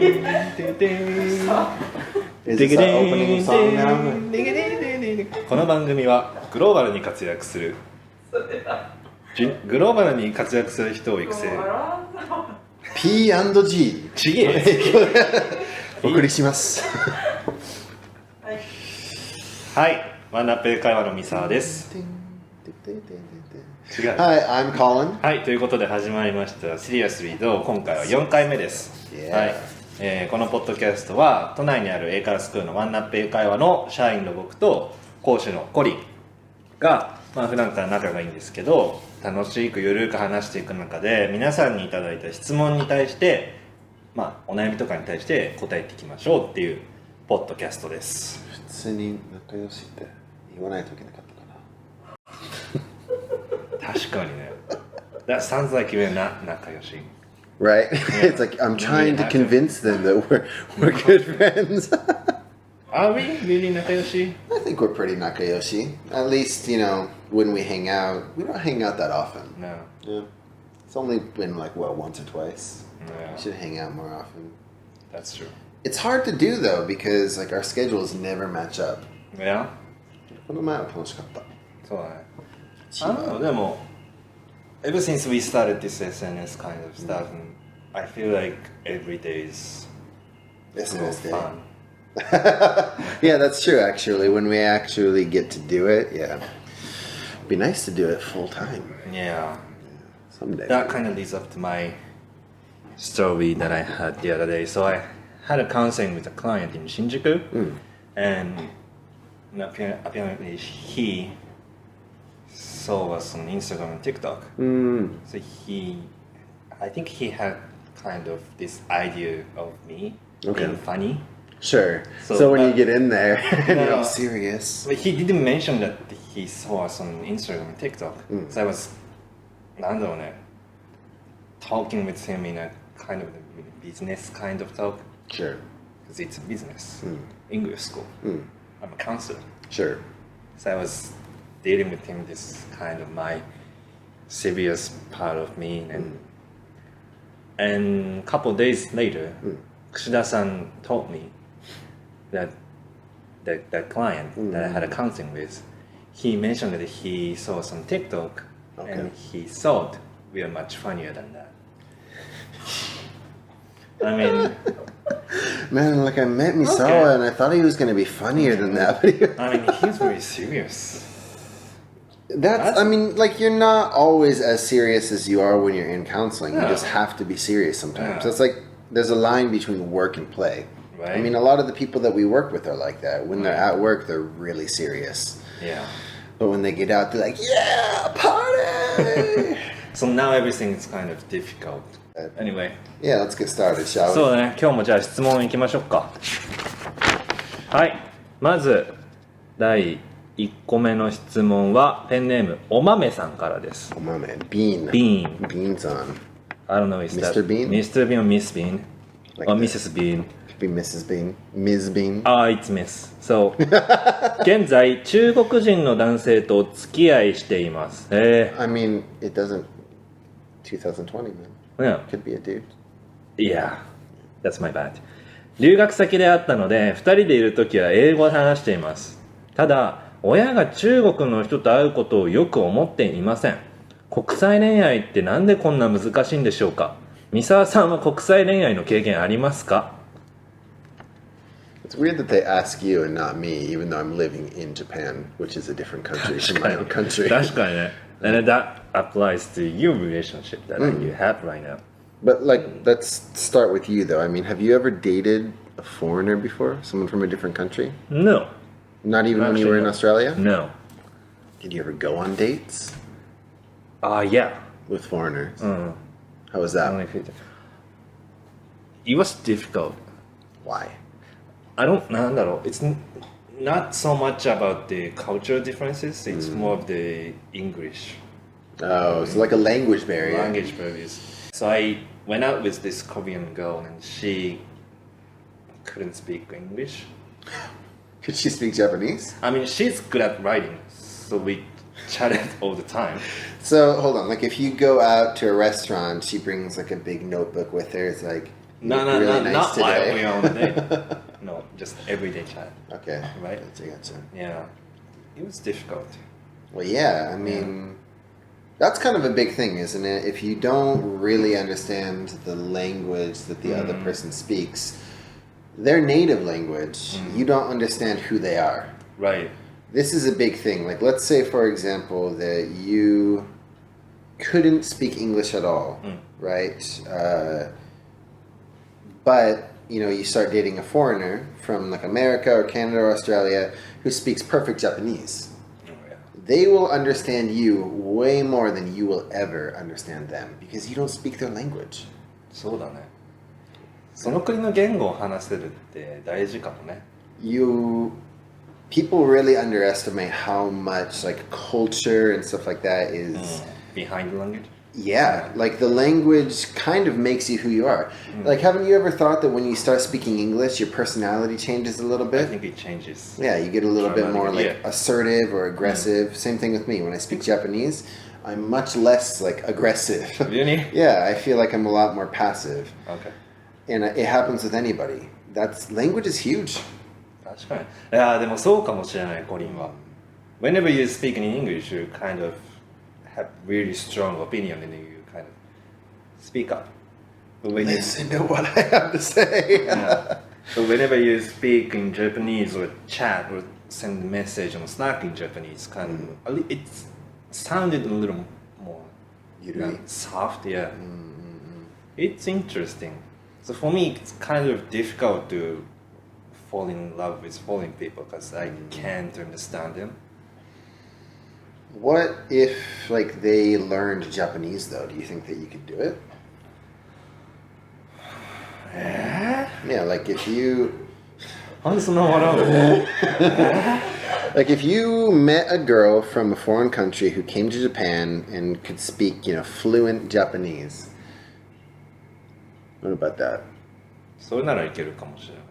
この番組はグローバルに活躍する人を育成 P&G ちげえお送りしますはい、ワンナップ会話の三沢です。違う。Hi, I'm Colin. はい、ということで始まりましたシリアスリード、今回は4回目です。はい、このポッドキャストは都内にある英会話スクールのワンナップ英会話の社員の僕と講師のコリンが、普段から仲がいいんですけど、楽しくゆるく話していく中で皆さんにいただいた質問に対して、お悩みとかに対して答えていきましょうっていうポッドキャストです。普通に仲良しって言わないといけなかったかな。確かにね。That sounds like you're not 仲良し。Right? Yeah. It's like I'm trying to convince them that we're good friends. Are we really 仲良し? I think we're pretty nakayoshi. At least, when we hang out, we don't hang out that often. No. Yeah. It's only been once or twice. Yeah. We should hang out more often. That's true. It's hard to do though because our schedules never match up. Yeah? この前は楽しかった。そうだね。でも ever since we started this SNS kind of stuff, I feel like every day is SNS day. fun. Yeah, that's true actually. When we actually get to do it, yeah. It'd be nice to do it full time. Yeah. Someday. That kind of leads up to my story that I had the other day. So I had a counseling with a client in Shinjuku, and apparently he saw us on Instagram and TikTok. So I think he had kind of this idea of me being funny. Sure. So when you get in there and you're all serious. But he didn't mention that he saw us on Instagram and TikTok. So I was, talking with him in a kind of business kind of talk. Sure. Because it's a business, English school. I'm a counselor. Sure. So I was dealing with him this kind of my serious part of me, and a couple of days later, Kushida-san told me that the client that I had a counseling with, he mentioned that he saw us on TikTok, and he thought we are much funnier than that. I mean, man, I met Misawa and I thought he was going to be funnier than that. But he's very serious. You're not always as serious as you are when you're in counseling. No. You just have to be serious sometimes. Yeah. It's like there's a line between work and play. Right. A lot of the people that we work with are like that. When they're at work, they're really serious. Yeah. But when they get out, they're like, yeah, party! So now everything is kind of difficult. Anyway. Yeah, let's get started, shall we? そうだね、今日もじゃあ質問いきましょうか。はい。まず、第1個目の質問は、ペンネーム、お豆さんからです。お豆、Bean. Bean's on. I don't know if that Mr. Bean? Mr. Bean or Miss Bean? Or Mrs. Bean? Could be Mrs. Bean. Ms. Bean. It's Miss. So, 現在、中国人の男性とお付き合いしています。it doesn't... 2020, man. Yeah. Could be a dude. Yeah, that's my bad. 留学先であったので、2人でいるときは英語で話しています。ただ、親が中国の人と会うことをよく思っていません。国際恋愛ってなんでこんな難しいんでしょうか？三沢さんは国際恋愛の経験ありますか？ It's weird that they ask you and not me, even though I'm living in Japan, which is a different country from my own country. 確かにね。And that applies to your relationship that you have right now. But let's start with you though. Have you ever dated a foreigner before? Someone from a different country? No. Not even when you were in Australia? No. Did you ever go on dates? Yeah. With foreigners? How was that? It was difficult. Why? It's not so much about the cultural differences, it's more of the English. Oh, so like a language barrier. Language barriers. So I went out with this Korean girl and she couldn't speak English. Could she speak Japanese? She's good at writing, so we chatted all the time. So, hold on, if you go out to a restaurant, she brings a big notebook with her, it's like, You look really nice not while today. we're on a date. No, just everyday chat. Okay. Right? Gotcha. Yeah. It was difficult. Well, yeah, I mean, that's kind of a big thing, isn't it? If you don't really understand the language that the other person speaks, their native language, you don't understand who they are. Right. This is a big thing. Like, let's say, for example, that you couldn't speak English at all, right? But, you know, you start dating a foreigner from, like, America or Canada or Australia who speaks perfect Japanese. They will understand you way more than you will ever understand them because you don't speak their language. そうだね。その国の言語を話せるって大事かもね。People really underestimate how much like culture and stuff like that is behind the language. Yeah, like the language kind of makes you who you are. Like, haven't you ever thought that when you start speaking English, your personality changes a little bit? I think it changes. Yeah, you get a little bit more like Yeah. assertive or aggressive. Same thing with me. When I speak Japanese, I'm much less like aggressive. Really? Yeah, I feel like I'm a lot more passive. Okay. And it happens with anybody. Language is huge. 確かに。いやでもそうかもしれない、コリンは。Whenever you speak in English, you kind of have really strong opinion and you kind of speak up. But when Listen to what I have to say. But whenever you speak in Japanese or chat or send a message on Slack in Japanese, it sounded a little more Yuri. soft, yeah. It's interesting. So for me, it's kind of difficult to fall in love with foreign people because I can't understand them. What if like they learned Japanese though? Do you think that you could do it? Yeah, like if you なんでそんな笑うの like if you met a girl from a foreign country who came to Japan and could speak, you know, fluent Japanese. What about that? それならいけるかもしれない。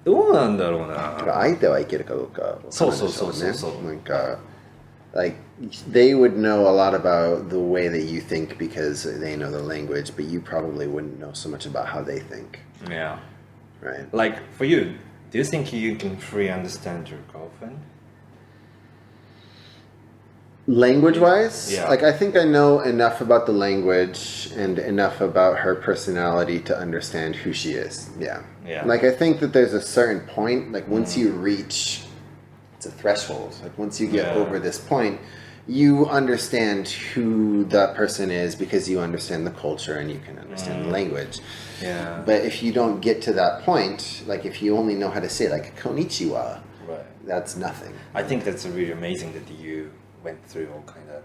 どうなんだろうな。相手はいけるかどうかわからないでしょうね。そう。なんか like they would know a lot about the way that you think because they know the language, but you probably wouldn't know so much about how they think. Yeah. Right. Like for you, do you think you can fully understand your girlfriend? Language-wise, Yeah. like I think I know enough about the language and enough about her personality to understand who she is. Yeah. Like I think that there's a certain point, like once you reach, it's a threshold. Like once you get over this point, you understand who that person is because you understand the culture and you can understand the language. Yeah. But if you don't get to that point, like if you only know how to say like konnichiwa, Right. that's nothing. I think that's really amazing that you went through all kind of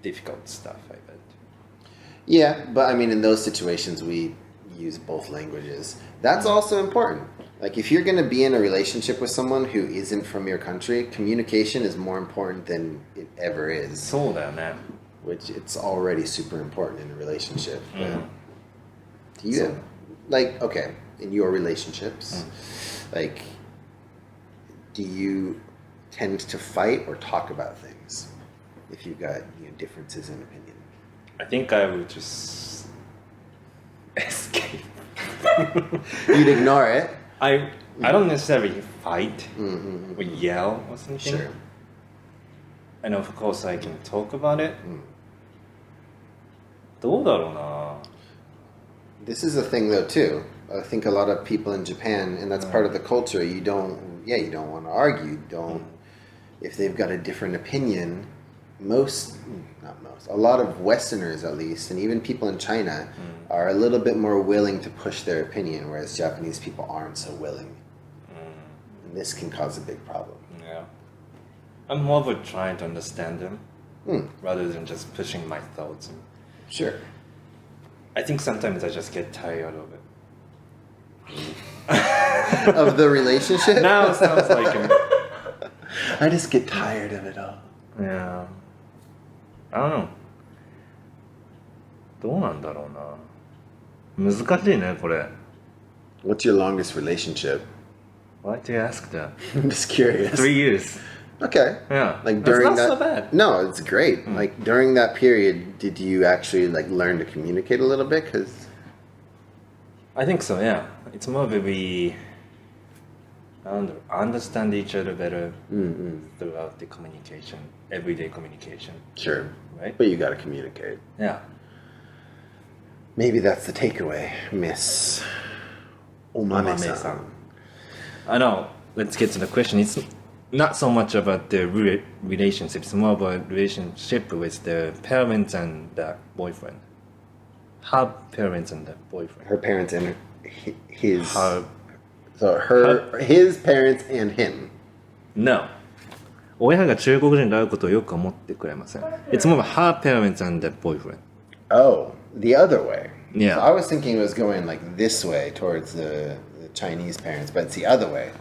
difficult stuff, I bet. Yeah, but I mean, in those situations, we use both languages. That's also important. Like, if you're going to be in a relationship with someone who isn't from your country, communication is more important than it ever is. そうだよね。 Which it's already super important in a relationship. But do you, So- like, okay, in your relationships, like, do you tend to fight or talk about things if you've got differences in opinion? I think I would just escape. You'd ignore it. I don't necessarily fight or yell or something. Sure. And of course I can talk about it. どうだろうな。 This is a thing though too. I think a lot of people in Japan, and that's part of the culture. You don't want to argue. You don't. If they've got a different opinion, a lot of Westerners at least, and even people in China, are a little bit more willing to push their opinion, whereas Japanese people aren't so willing. And this can cause a big problem. Yeah. I'm more of a trying to understand them rather than just pushing my thoughts. Sure. I think sometimes I just get tired of it. Of the relationship? Now it sounds like I just get tired of it all. Yeah. I don't know. どうなんだろうな。難しいね、これ。 What's your longest relationship? Why do you ask that? I'm just curious. 3 years. Okay. Yeah. Like That's during not that. so bad. No, it's great. Like during that period, did you actually like learn to communicate a little bit? Because I think so, yeah. It's more that we understand each other better throughout the communication, everyday communication. Sure. Right? But you gotta communicate. Yeah. Maybe that's the takeaway, Miss Omame-san. I know. Let's get to the question. It's not so much about the relationship. It's more about relationship with the parents and the boyfriend. Her parents and the boyfriend. Her parents and his. Her, his parents and him. No. 親が中国人であることをよく思ってくれません。It's more about her parents and the boyfriend. Oh, the other way. Yeah. So I was thinking it was going like this way towards the Chinese parents, but it's the other way.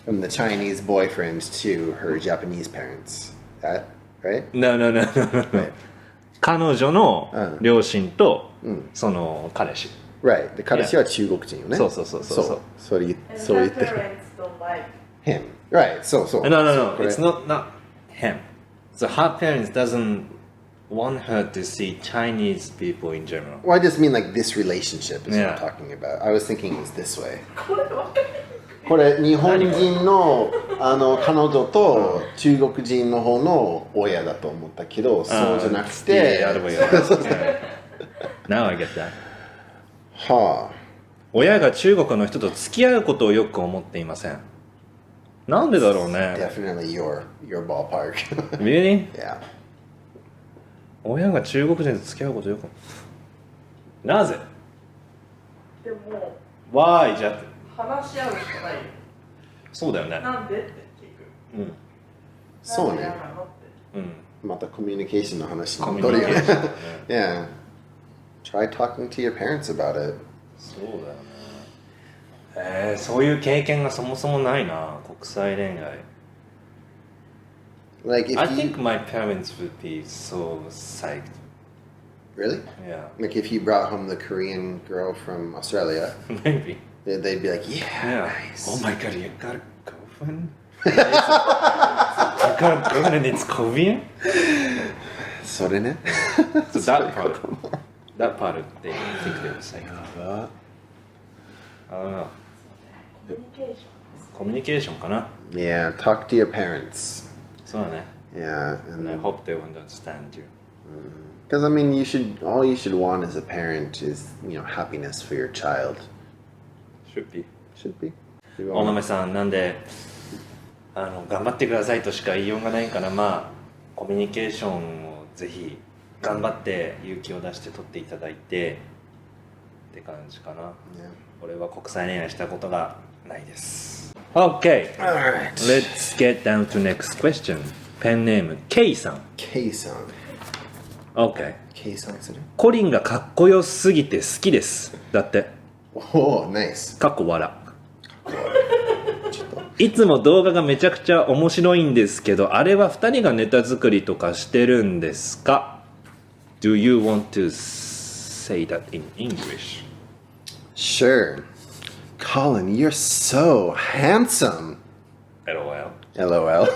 From the Chinese boyfriend to her Japanese parents. That, right? No. Right. 彼女の両親と、その彼氏。Right. で、彼氏は中国人よね。そう。そう言ってる。parents don't like Him. Right. So. No. It's not him. So her parents doesn't want her to see Chinese people in general. Well, I just mean like this relationship is what Yeah. I'm talking about. I was thinking it was this way. これわかるこれ日本人の彼女と中国人の方の親だと思ったけど、そうじゃなくて、 The other way around. Now I get that. はあ。親が中国の人と付き合うことをよく思っていません。なんでだろうね。Definitely your ballpark. Really? Yeah. 親が中国人と付き合うことよく。なぜ？でも Why? じゃ話し合うしかないよそうだよね。なんでって聞くうん。そうねなんで嫌なのってうん。またコミュニケーションの話にコミ戻るよュニケーションね。Yeah. Try talking to your parents about it. そうだよね。そういう経験がそもそもないな。国際恋愛。Like if I you think my parents would be so psyched. really Yeah. like if you brought home the Korean girl from Australia, Maybe. they'd be like, yeah, Yeah. nice. Oh my god, you got a girlfriend? You got a girlfriend and it's Korean? それね。 So that part of they think they were psyched. I don't know. コミュニケーションコミュニケーションかな。 Yeah, talk to your parents. そうだね。Yeah, And I and hope they will understand you. because I mean, all you should want as a parent is happiness for your child. Should be. Should be. 大豆さんなんで頑張ってくださいとしか言いようがないからまあコミュニケーションをぜひ頑張って勇気を出して取っていただいてって感じかな。 Yeah. 俺は国際恋愛したことがないです。Okay, Alright. let's get down to next question. ペンネーム K さん。 K-san. Okay. K-san する？コリンがかっこよすぎて好きです。だって。 Oh, nice. かっこ笑。いつも動画がめちゃくちゃ面白いんですけど、あれは2人がネタ作りとかしてるんですか？ Do you want to say that in English? Sure. Colin, you're so handsome. LOL. LOL.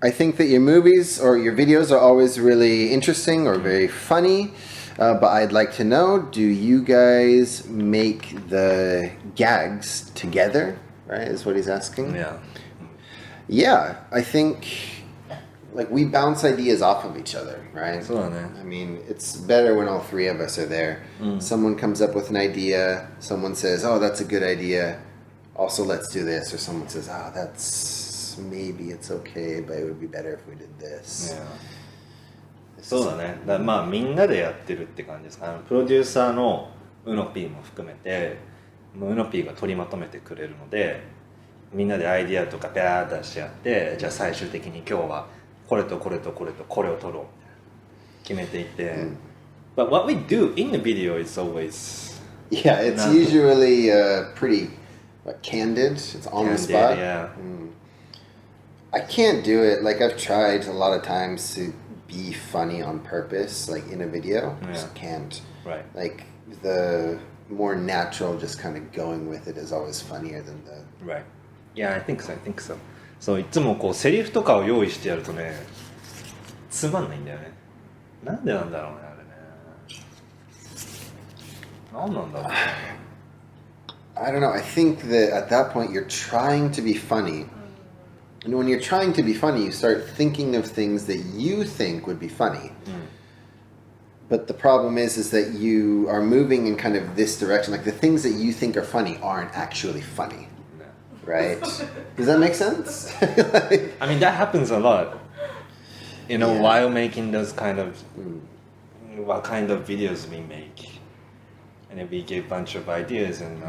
I think that your movies or your videos are always really interesting or very funny. But I'd like to know, do you guys make the gags together? Right, is what he's asking. Yeah. Yeah, I think like we bounce ideas off of each other, right? そうだね。 I mean, it's better when all three of us are there. Someone comes up with an idea, someone says, oh, that's a good idea. Also, let's do this. Or someone says, oh, that's maybe it's okay, but it would be better if we did this. Yeah. そうだね。まあみんなでやってるって感じですか。プロデューサーのウノピーも含めて、もうウノピーが取りまとめてくれるので、みんなでアイディアとかバーッ出し合って、じゃあ最終的に今日はこれとこれとこれとこれを撮ろう決めていて。But what we do in the video is always Yeah, it's usually pretty candid. It's on the spot. Yeah. I can't do it. Like I've tried a lot of times to be funny on purpose, like in a video. Yeah. Just can't. Right. Like the more natural, just kind of going with it is always funnier than the. Right. Yeah, I think so. そういつもこうセリフとかを用意してやるとね、つまんないんだよね。なんでなんだろうねあれね。何なんだろう。I don't know. I think that at that point you're trying to be funny. And when you're trying to be funny, you start thinking of things that you think would be funny. But the problem is that you are moving in kind of this direction. Like the things that you think are funny aren't actually funny. Right? Does that make sense? Like, I mean, that happens a lot. You know, Yeah. while making those kind of, what kind of videos we make. And then we give a bunch of ideas and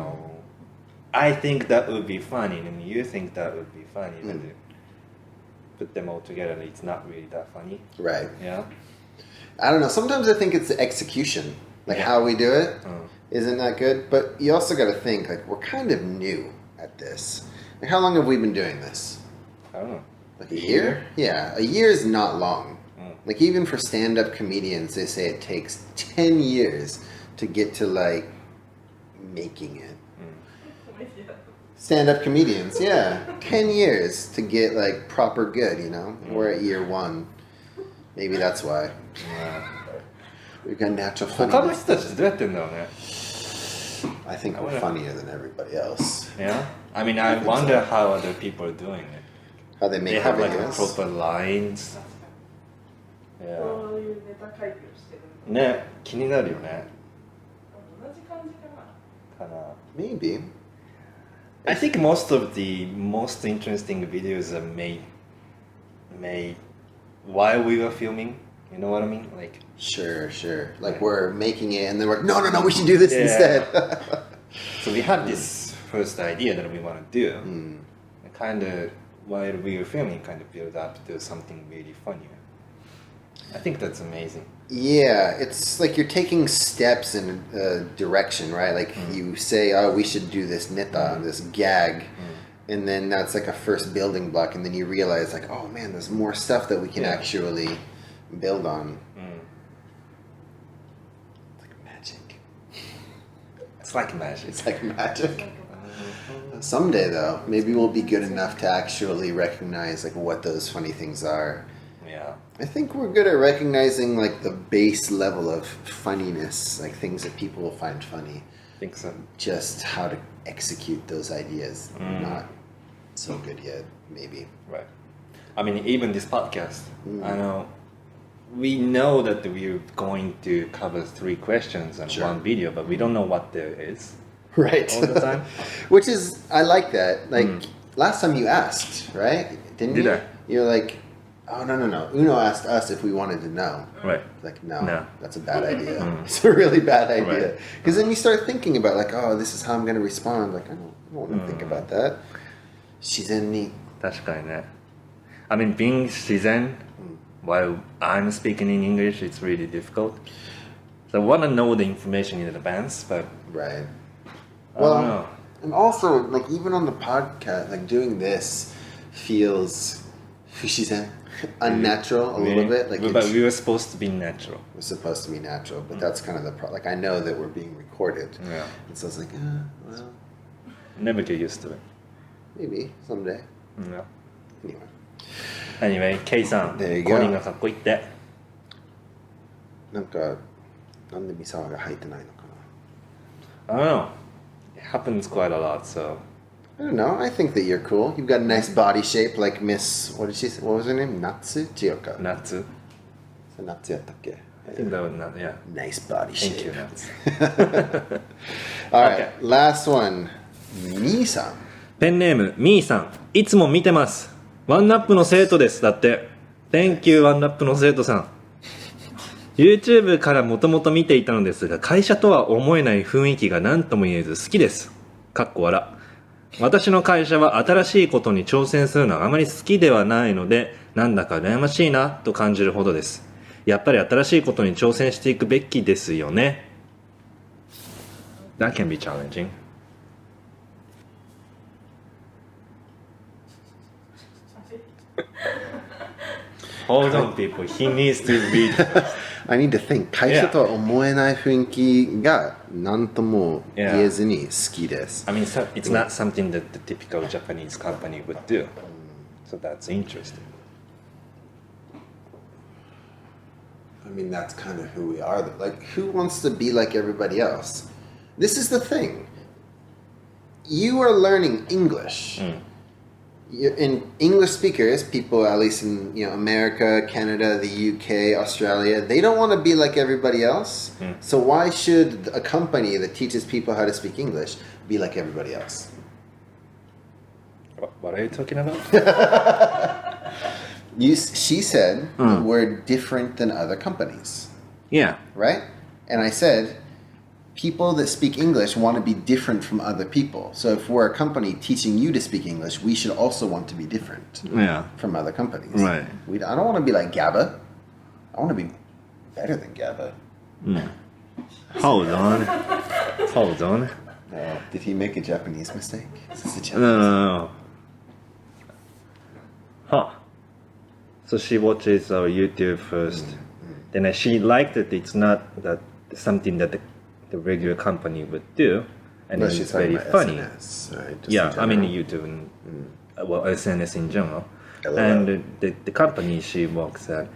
I think that would be funny and you think that would be funny. But you put them all together and it's not really that funny. right. Yeah? I don't know. Sometimes I think it's the execution. Like how we do it isn't that good. But you also got to think, like, we're kind of new at this. Like, how long have we been doing this? I don't know. Like a year? Yeah, a year is not long. Like even for stand-up comedians, they say it takes 10 years to get to like making it. Stand-up comedians, yeah, 10 years to get like proper good, you know? We're at year 1. Maybe that's why. We've got natural 他の funniness. 人たちってどうやってんだろうね。 I think we're funnier than everybody else. Yeah? I mean, I wonder how other people are doing it. How they They make have their like videos. proper lines. Yeah. そういうネタ会議をしてるのね、気になるよね。同じ感じかな。かな。 Maybe. I think most of the most interesting videos are made while we were filming. You know what I mean? Like, Sure. Like we're making it and then we're like, no, we should do this instead. so we had this first idea that we want to do. And kind of, while we were filming, kind of build up to something really funny. I think that's amazing. Yeah, it's like you're taking steps in a direction, right? Like you say, oh, we should do this neta, this gag. And then that's like a first building block. And then you realize like, oh man, there's more stuff that we can actually build on. It's like magic. It's like magic. It's like magic. Someday though, maybe we'll be good enough to actually recognize like what those funny things are. Yeah. I think we're good at recognizing like the base level of funniness, like things that people will find funny. I think so. Just how to execute those ideas, not so good yet, maybe. Right. I mean, even this podcast, I know we know that we're going to cover 3 questions on one video, but we don't know what there is. Right. All the time. Which is, I like that. Like, last time you asked, right? Didn't Did you? I? You're like, oh, no. Uno asked us if we wanted to know. Right. Like, no, No. that's a bad idea. It's a really bad idea. Right. Because then you start thinking about, like, oh, this is how I'm going to respond. Like, I don't want to think about that. 自然に. 確かにね。I mean, being 自然 while I'm speaking in English, it's really difficult. So I want to know the information in advance, but Right. I don't Well, know. and also, like, even on the podcast, like, doing this feels 不自然, unnatural a little bit. Like, but it's, we were supposed to be natural. we're supposed to be natural, but that's kind of the problem. Like, I know that we're being recorded. Yeah. And so it's like, well, Never get used to it. maybe someday. Yeah. Anyway. Anyway, K さん、 There you go. コリンがかっこいいって。なんか、なんで三沢が入ってないのかな? I don't know. It happens quite a lot, so. I don't know. I think that you're cool. You've got a nice body shape like Miss, what did she say? What was her name? Natsu? Chiyoka. 夏 Natsu やったっけ? I think that was not, yeah. Nice body shape. Thank you, Natsu. All right, Okay. last one. Mi-san. ペンネーム、みーさん。いつも見てます。ワンナップの生徒です。だって。Thank you, ワンナップの生徒さん。YouTube からもともと見ていたのですが、会社とは思えない雰囲気が何とも言えず好きです。かっこ笑。私の会社は新しいことに挑戦するのはあまり好きではないので、なんだか羨ましいなと感じるほどです。やっぱり新しいことに挑戦していくべきですよね。That can be challenging. Hold on, people. He needs to read. I need to think. 会社とは思えない雰囲気が何とも言えずに好きです。 I mean, it's not something that the typical Japanese company would do. So that's interesting. I mean, that's kind of who we are. Like, who wants to be like everybody else? This is the thing. You are learning English. In English speakers, people at least in America, Canada, the UK, Australia, they don't want to be like everybody else. So why should a company that teaches people how to speak English be like everybody else? What are you talking about? She said we're different than other companies. Yeah. Right? And I said, people that speak English want to be different from other people. So if we're a company teaching you to speak English, we should also want to be different from other companies. Right. I don't want to be like GABA. I want to be better than GABA. Hold on. Did he make a Japanese mistake? Is this a Japanese No. Huh. So she watches our YouTube first. Then she liked it. It's not that something that the regular company would do, and Well, it's she's very talking about funny. SNS, right? Just Yeah, in I mean general. YouTube and SNS in general. LOL. And the company she works at,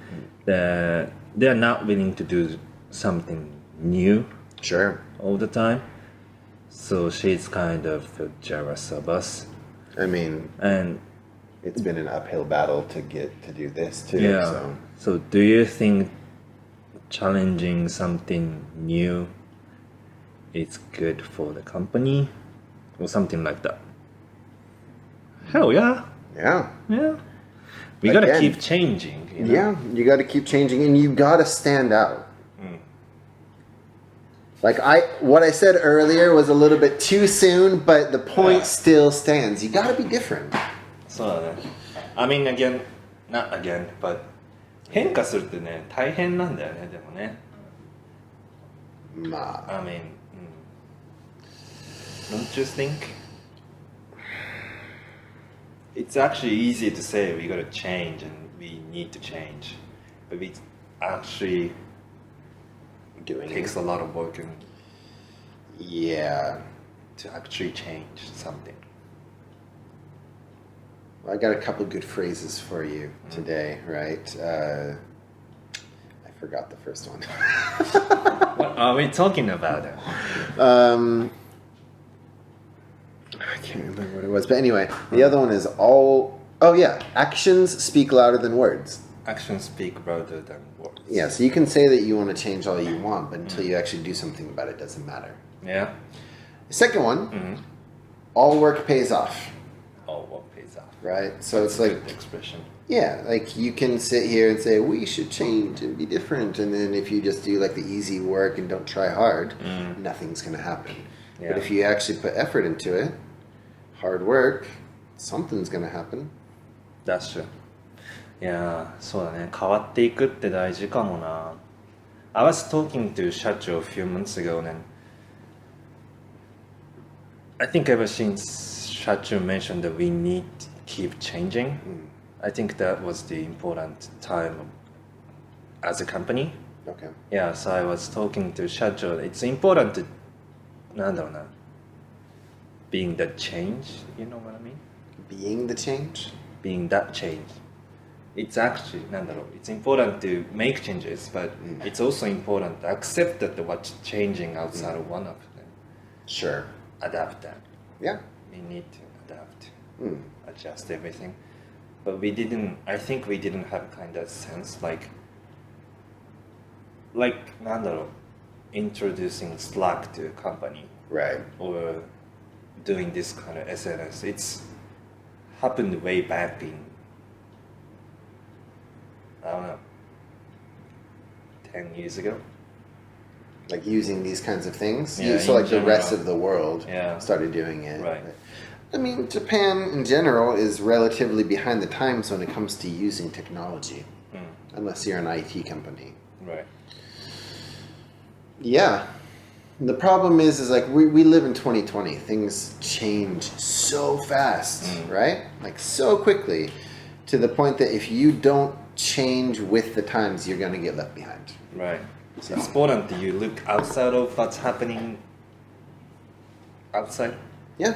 they're not willing to do something new Sure. all the time. So she's kind of jealous of us. I mean, And it's been an uphill battle to get to do this too. yeah. So do you think challenging something new is good for the company or something like that? Hell yeah. Yeah. Yeah. We gotta Again. keep changing. You know? Yeah, you got to keep changing, and you got to stand out. Like what I said earlier was a little bit too soon, but the point still stands. You got to be different. そうだね。I mean not again, but 変化するってね、大変なんだよね、でもね。まあ I mean, don't you think? It's actually easy to say we gotta change and we need to change, but it actually doing takes a lot of work and Yeah. to actually change something. I got a couple good phrases for you today, right? I forgot the first one. What are we talking about? I can't remember what it was, but anyway, the other one is actions speak louder than words. Actions speak louder than words. Yeah, so you can say that you want to change all you want, but until you actually do something about it, it doesn't matter. Yeah. The second one, all work pays off, All work pays off. right? So That's it's a like, good expression. yeah, like you can sit here and say, we should change and be different, and then if you just do like the easy work and don't try hard, nothing's going to happen. Yeah. But if you actually put effort into it, hard work, something's going to happen. That's true. いやー、そうだね。変わっていくって大事かもな。I was talking to 社長 a few months ago and I think ever since 社長 mentioned that we need to keep changing, I think that was the important time as a company. Okay. Yeah, so I was talking to 社長 it's important to なんだろうな being that change, you know what I mean? Being the change? Being that change. It's actually, なんだろう it's important to make changes, but it's also important to accept that what's changing outside of one of them. Sure. Adapt that. Yeah. We need to adapt, adjust everything. But I think we didn't have kind of sense like なんだろう introducing Slack to a company Right. or doing this kind of SNS. It's happened way back in, I don't know, 10 years ago. Like using these kinds of things. Yeah, So in like the rest general. of the world Yeah. started doing it. Right. I mean, Japan in general is relatively behind the times when it comes to using technology. Unless you're an IT company. Right. Yeah. The problem is like we live in 2020. Things change so fast, right? Like so quickly to the point that if you don't change with the times, you're going to get left behind. Right. So it's important that you look outside of what's happening outside. Yeah.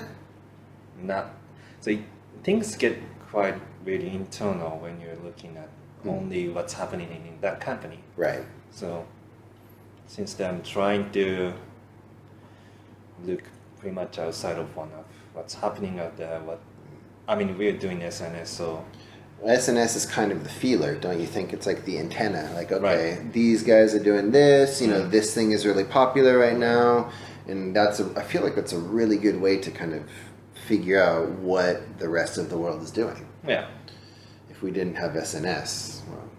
Things get quite really internal when you're looking at only what's happening in that company. Right. So since then I'm trying to look pretty much outside of one of what's happening out there. We're doing SNS, so SNS is kind of the feeler, don't you think? It's like the antenna. Like, okay, right. These guys are doing this. This thing is really popular right now, and I feel like that's a really good way to kind of figure out what the rest of the world is doing. Yeah. If we didn't have SNS, well,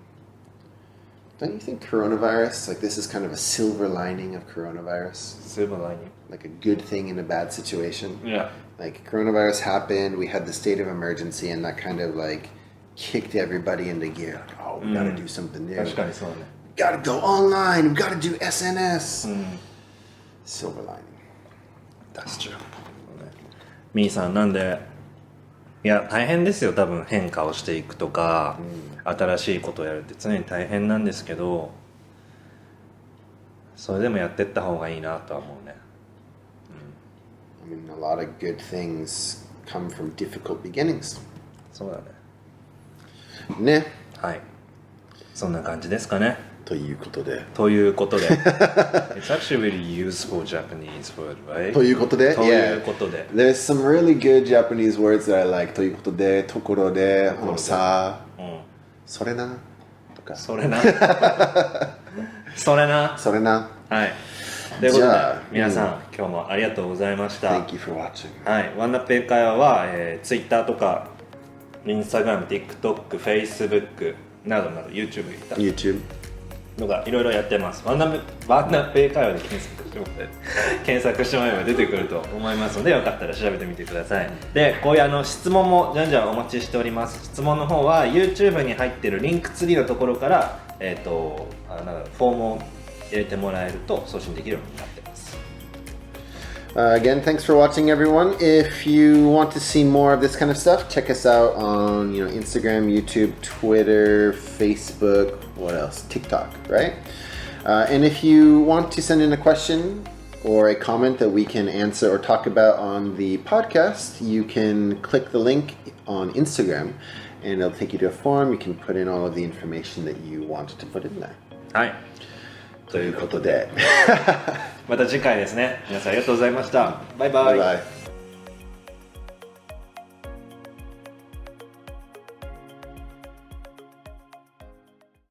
don't you think coronavirus, like this is kind of a silver lining of coronavirus? Silver lining. Like a good thing in a bad situation? Yeah. Like coronavirus happened, we had the state of emergency, and that kind of like kicked everybody into gear. Like, oh, we gotta do something new. 確かにそうね。 We gotta go online, we gotta do SNS. Silver lining. That's true. みーさんなんでいや大変ですよ多分変化をしていくとか、新しいことをやるって常に大変なんですけどそれでもやっていった方がいいなとは思うね。I mean, a lot of good things come from difficult beginnings. そうだね。ね。はい。そんな感じですかね。ということで。It's actually really useful Japanese word, right? ということで。ということで。There's some really good Japanese words that I like. ということで、ところで、さ、それなとか。それな。それな。それな。はい。ということで、皆さん、今日もありがとうございました。Thank you for watching. はい。ワンナップ英会話は、Twitter とか、Instagram、TikTok、Facebook などなど YouTube 行った。YouTube。のがいろいろやってます。ワンナップ英会話で検索してもらえば出てくると思いますので、よかったら調べてみてください。で、こういう質問もじゃんじゃんお待ちしております。質問の方は YouTube に入ってるリンクツリーのところから、フォームを入れてもらえると送信できるようになってます。Again, thanks for watching, everyone. If you want to see more of this kind of stuff, check us out on Instagram, YouTube, Twitter, Facebook, what else? TikTok, right? And if you want to send in a question or a comment that we can answer or talk about on the podcast, you can click the link on Instagram, and it'll take you to a form. You can put in all of the information that you want to put in there. はい。ということでまた次回ですね。皆さんありがとうございました。バイバイ。バイバイ。